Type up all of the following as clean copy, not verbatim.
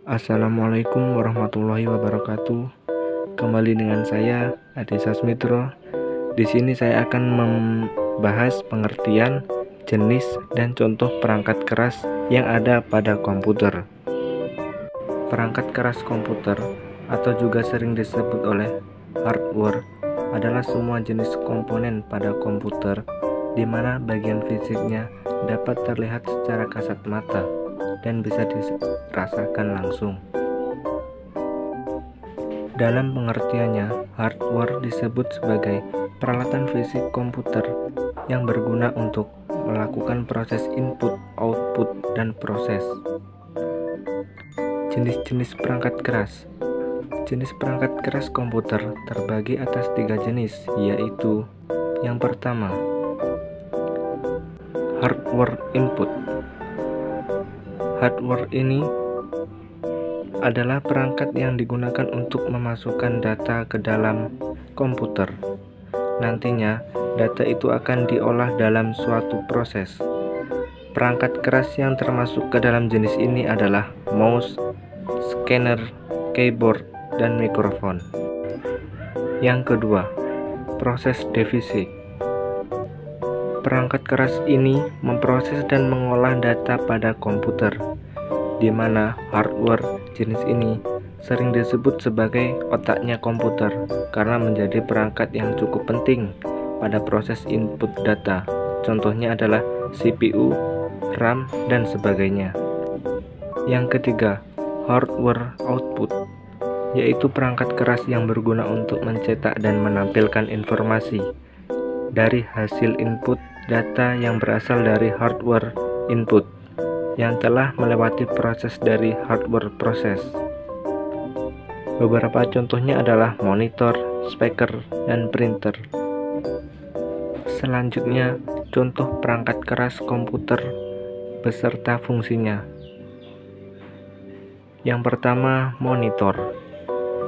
Assalamualaikum warahmatullahi wabarakatuh. Kembali dengan saya Adi Sasmitro. Di sini saya akan membahas pengertian, jenis, dan contoh perangkat keras yang ada pada komputer. Perangkat keras komputer atau juga sering disebut oleh hardware adalah semua jenis komponen pada komputer di mana bagian fisiknya dapat terlihat secara kasat mata dan bisa dirasakan langsung. Dalam pengertiannya, hardware disebut sebagai peralatan fisik komputer yang berguna untuk melakukan proses input, output, dan proses. Jenis-jenis perangkat keras. Jenis perangkat keras komputer terbagi atas 3 jenis, yaitu yang pertama, hardware input. Hardware ini adalah perangkat yang digunakan untuk memasukkan data ke dalam komputer. Nantinya, data itu akan diolah dalam suatu proses. Perangkat keras yang termasuk ke dalam jenis ini adalah mouse, scanner, keyboard, dan mikrofon. Yang kedua, proses divisi. Perangkat keras ini memproses dan mengolah data pada komputer, di mana hardware jenis ini sering disebut sebagai otaknya komputer karena menjadi perangkat yang cukup penting pada proses input data. Contohnya adalah CPU, RAM, dan sebagainya. Yang ketiga, hardware output, yaitu perangkat keras yang berguna untuk mencetak dan menampilkan informasi dari hasil input data yang berasal dari hardware input yang telah melewati proses dari hardware proses. Beberapa contohnya adalah monitor, speaker, dan printer. Selanjutnya, contoh perangkat keras komputer beserta fungsinya. Yang pertama, monitor.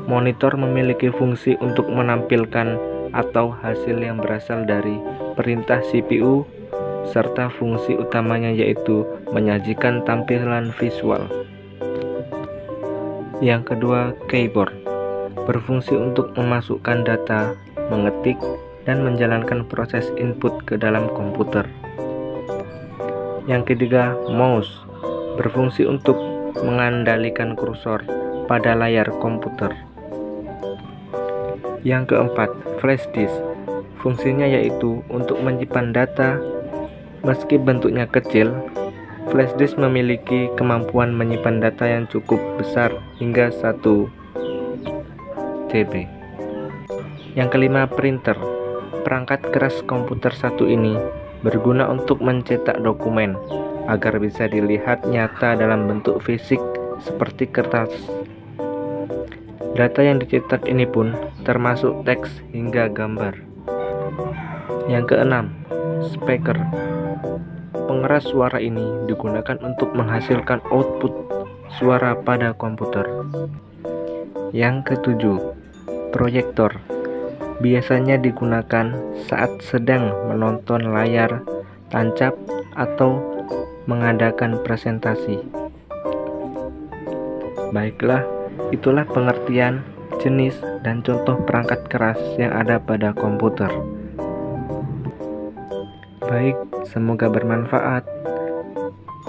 Monitor memiliki fungsi untuk menampilkan atau hasil yang berasal dari perintah CPU, serta fungsi utamanya yaitu menyajikan tampilan visual. Yang kedua, keyboard. Berfungsi untuk memasukkan data, mengetik, dan menjalankan proses input ke dalam komputer. Yang ketiga, mouse. Berfungsi untuk mengendalikan kursor pada layar komputer. Yang keempat, flash disk. Fungsinya yaitu untuk menyimpan data. Meski bentuknya kecil, flash disk memiliki kemampuan menyimpan data yang cukup besar hingga 1 TB. Yang kelima, printer. Perangkat keras komputer satu ini berguna untuk mencetak dokumen agar bisa dilihat nyata dalam bentuk fisik seperti kertas. Data yang dicetak ini pun termasuk teks hingga gambar. Yang keenam, speaker. Pengeras suara ini digunakan untuk menghasilkan output suara pada komputer. Yang ketujuh, proyektor. Biasanya digunakan saat sedang menonton layar tancap atau mengadakan presentasi. Baiklah, itulah pengertian, jenis, dan contoh perangkat keras yang ada pada komputer. Baik, semoga bermanfaat.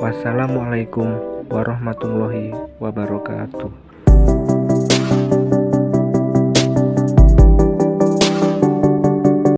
Wassalamualaikum warahmatullahi wabarakatuh.